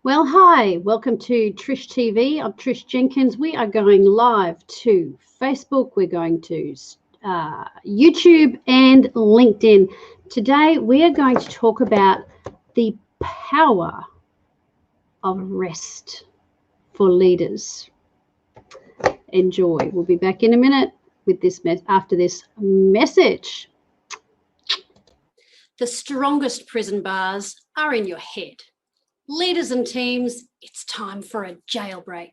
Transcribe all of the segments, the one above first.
Well, hi, welcome to Trish TV. I'm Trish Jenkins. We are going live to Facebook, we're going to YouTube and LinkedIn. Today, we are going to talk about the power of rest for leaders. Enjoy. We'll be back in a minute with this after this message. The strongest prison bars are in your head. Leaders and teams, it's time for a jailbreak.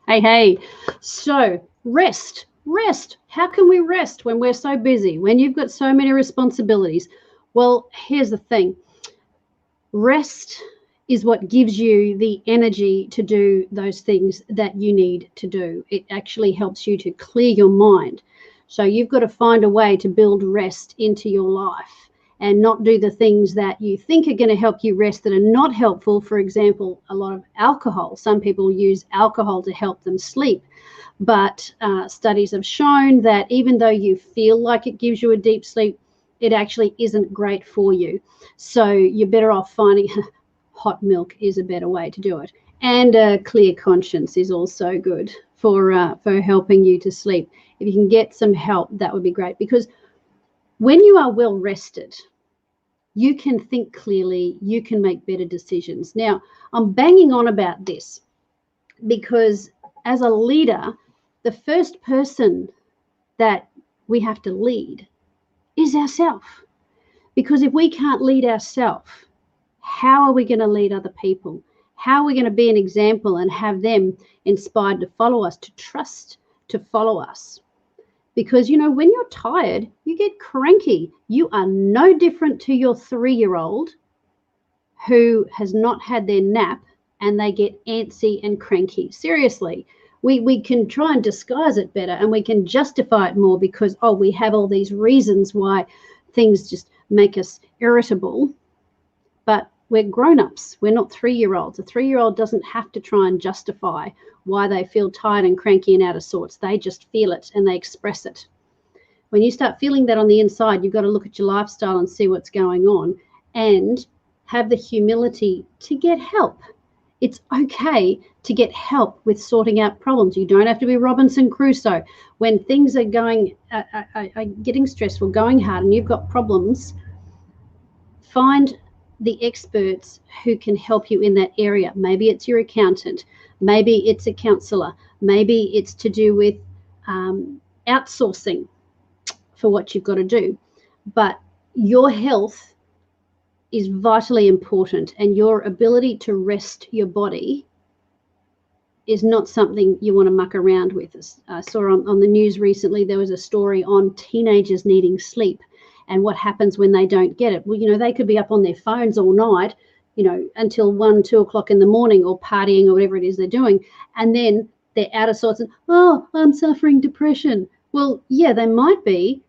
Hey. So, rest. How can we rest when we're so busy, when you've got so many responsibilities? Well, here's the thing. Rest is what gives you the energy to do those things that you need to do. It actually helps you to clear your mind. So you've got to find a way to build rest into your life and not do the things that you think are going to help you rest that are not helpful. For example, a lot of alcohol. Some people use alcohol to help them sleep. But studies have shown that even though you feel like it gives you a deep sleep, it actually isn't great for you. So you're better off finding hot milk is a better way to do it. And a clear conscience is also good for helping you to sleep. If you can get some help, that would be great. Because when you are well rested, you can think clearly, you can make better decisions. Now, I'm banging on about this because as a leader, the first person that we have to lead is ourselves. Because if we can't lead ourselves, how are we going to lead other people? How are we going to be an example and have them inspired to follow us, to trust, to follow us? Because, you know, when you're tired, you get cranky. You are no different to your 3-year-old who has not had their nap and they get antsy and cranky. Seriously. We can try and disguise it better and we can justify it more because, we have all these reasons why things just make us irritable. But we're grown-ups. We're not 3-year-olds. A 3-year-old doesn't have to try and justify why they feel tired and cranky and out of sorts. They just feel it and they express it. When you start feeling that on the inside, you've got to look at your lifestyle and see what's going on and have the humility to get help. It's okay to get help with sorting out problems. You don't have to be Robinson Crusoe. When things are getting stressful, going hard, and you've got problems, find the experts who can help you in that area. Maybe it's your accountant. Maybe it's a counselor. Maybe it's to do with outsourcing for what you've got to do. But your health is vitally important, and your ability to rest your body is not something you want to muck around with. I saw on the news recently, there was a story on teenagers needing sleep and what happens when they don't get it. Well, you know, they could be up on their phones all night, you know, until 1, 2 o'clock in the morning, or partying or whatever it is they're doing. And then they're out of sorts and, I'm suffering depression. Well, yeah, they might be,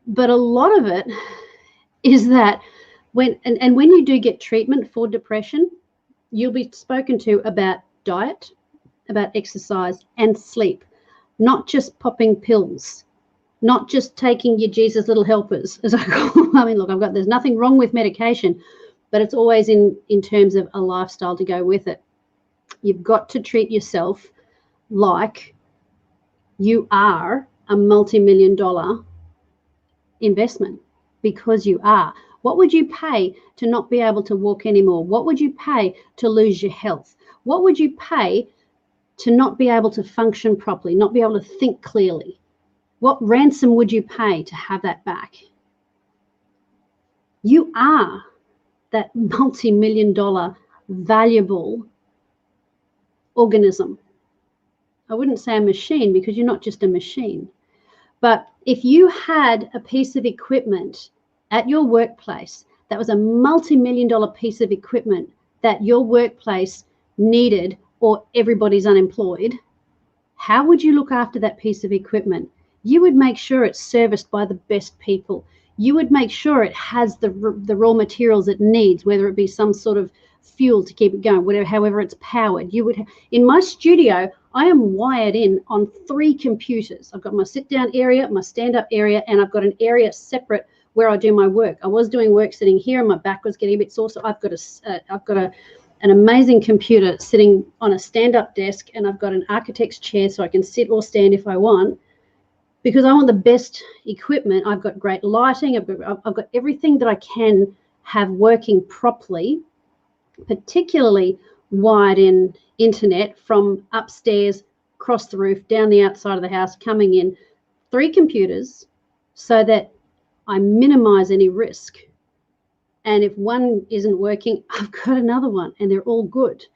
but a lot of it is that when you do get treatment for depression, you'll be spoken to about diet, about exercise and sleep, not just popping pills, not just taking your Jesus little helpers, as I call them. I mean, look, there's nothing wrong with medication, but it's always in terms of a lifestyle to go with it. You've got to treat yourself like you are a multi-million-dollar investment, because you are. What would you pay to not be able to walk anymore? What would you pay to lose your health? What would you pay to not be able to function properly, not be able to think clearly? What ransom would you pay to have that back? You are that multi-million-dollar valuable organism. I wouldn't say a machine, because you're not just a machine. But if you had a piece of equipment at your workplace that was a multi-million-dollar piece of equipment that your workplace needed, or everybody's unemployed, how would you look after that piece of equipment? You would make sure it's serviced by the best people. you would make sure it has the raw materials it needs, whether it be some sort of fuel to keep it going, whatever, however it's powered. You would in my studio, I am wired in on 3 computers. I've got my sit down area, my stand up area, and I've got an area separate where I do my work. I was doing work sitting here and my back was getting a bit sore, so I've got an amazing computer sitting on a stand up desk, and I've got an architect's chair so I can sit or stand if I want, because I want the best equipment. I've got great lighting. I've got everything that I can have working properly, particularly wired in internet from upstairs, across the roof, down the outside of the house, coming in. 3 computers so that I minimize any risk. And if one isn't working, I've got another one, and they're all good.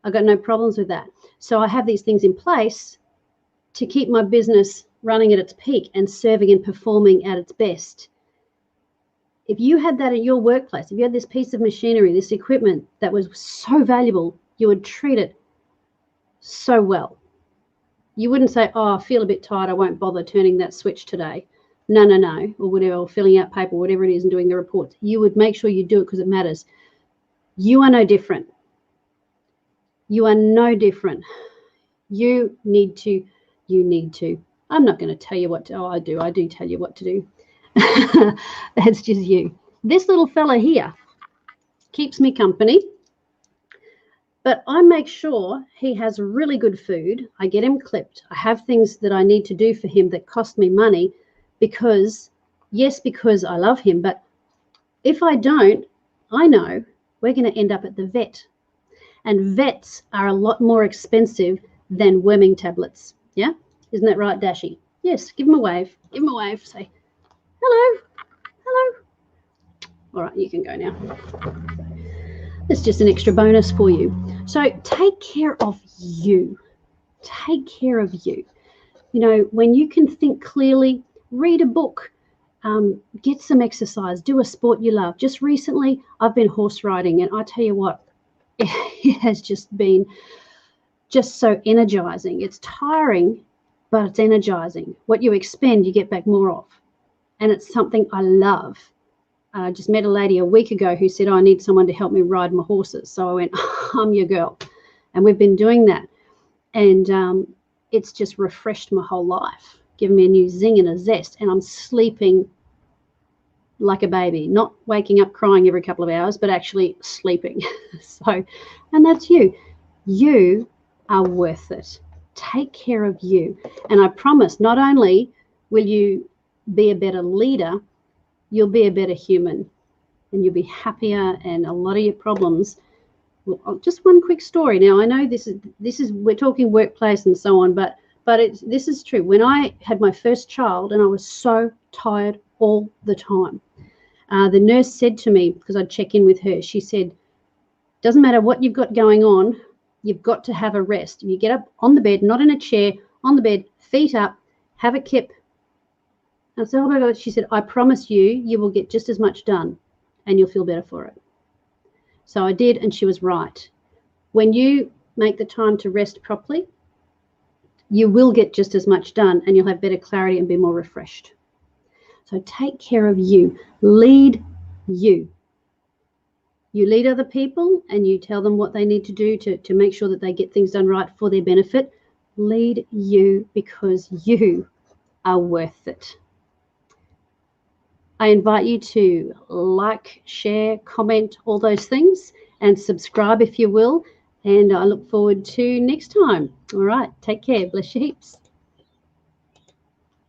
I've got no problems with that. So I have these things in place to keep my business running at its peak and serving and performing at its best. If you had that in your workplace, if you had this piece of machinery, this equipment that was so valuable, you would treat it so well. You wouldn't say, oh, I feel a bit tired, I won't bother turning that switch today. No, or whatever, or filling out paper, whatever it is, and doing the reports. You would make sure you do it because it matters. You are no different. You are no different. You need to. I'm not going to tell you what to, I do tell you what to do. That's just you. This little fella here keeps me company, but I make sure he has really good food. I get him clipped. I have things that I need to do for him that cost me money, because I love him, but if I don't, I know we're going to end up at the vet, and vets are a lot more expensive than worming tablets. Yeah, isn't that right, Dashy? Yes, give him a wave. Give him a wave. Say hello. All right, you can go now. It's just an extra bonus for you. So take care of you. Take care of you. You know, when you can think clearly, read a book, get some exercise, do a sport you love. Just recently, I've been horse riding, and I tell you what, it has just been just so energizing. It's tiring, but it's energizing. What you expend, you get back more of. And it's something I love. I just met a lady a week ago who said, oh, I need someone to help me ride my horses. So I went, I'm your girl. And we've been doing that. And it's just refreshed my whole life, given me a new zing and a zest. And I'm sleeping like a baby, not waking up crying every couple of hours, but actually sleeping. So, and that's you. You are worth it. Take care of you. And I promise, not only will you be a better leader, you'll be a better human, and you'll be happier, and a lot of your problems. Well, just one quick story. Now, I know this is we're talking workplace and so on, but this is true. When I had my first child, and I was so tired all the time, the nurse said to me, because I'd check in with her, she said, doesn't matter what you've got going on, you've got to have a rest. You get up on the bed, not in a chair, on the bed, feet up, have a kip. And so, oh my God, she said, I promise you will get just as much done, and you'll feel better for it. So I did, and she was right. When you make the time to rest properly, you will get just as much done, and you'll have better clarity and be more refreshed. So take care of you. Lead you. You lead other people, and you tell them what they need to do to make sure that they get things done right for their benefit. Lead you, because you are worth it. I invite you to like, share, comment, all those things, and subscribe if you will. And I look forward to next time. All right, take care. Bless you heaps.